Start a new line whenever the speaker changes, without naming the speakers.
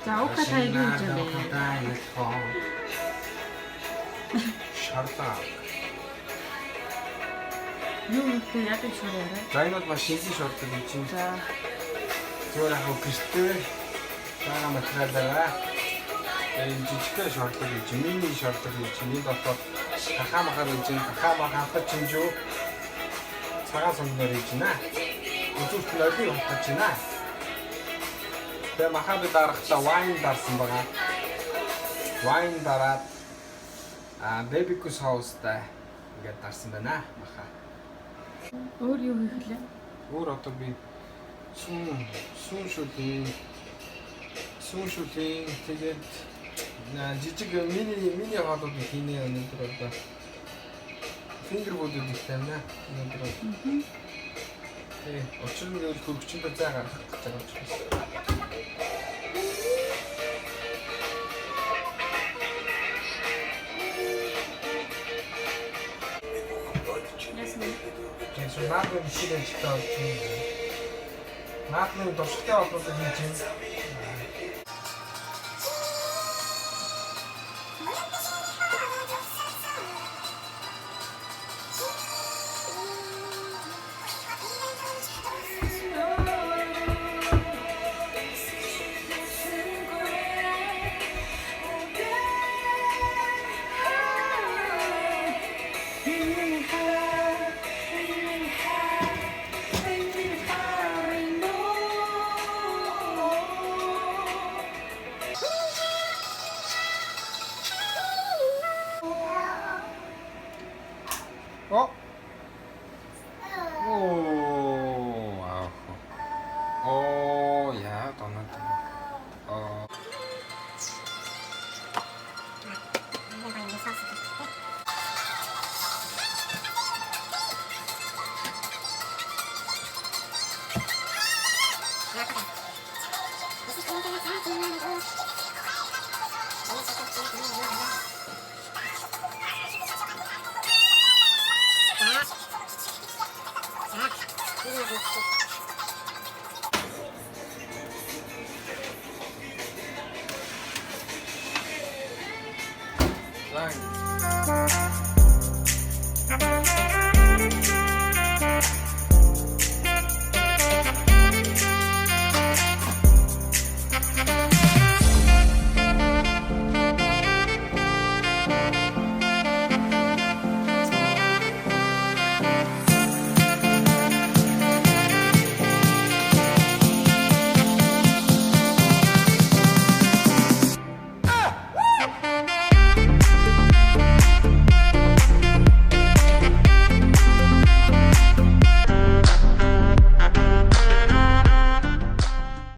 За ука та юу гэж юм бэ?
Шартаа.
Юу нөхөө яг л шуураарай.
За энэ бол маш шинжлэх шаардлагатай юм чинь.
За.
Зүгээр яг гэртээ байгаа материалаараа энэ жижигхэн шаардлагатай юм чинь, мини шаардлагатай юм чинь. Энд дотор хахаа махаар юм чинь, хахаа махаа чинжүү цагаан сонгоор юм чинь аа. Үзүүлэлт нь олиг хатаж байна. Тэгээ махаа би дарахтаа вайн дарсан байгаа. Вайн дараад бэбикю соустай ингээд дарсан байна махаа.
Өөр юу хийх лээ?
Өөр одоо би сүүн шүлийн тэгээд жижиг мини хоолууд хийнэ өнөөдөр одоо фингер фудууд их байна өнөөдөр. Учир нь гэвэл хөргөчөндөө зай гаргах гэж байгаа учраас. Наадмын хичээлээ чигтэй болж байна. Наадмын туршлагатай холбоотой хийж байна.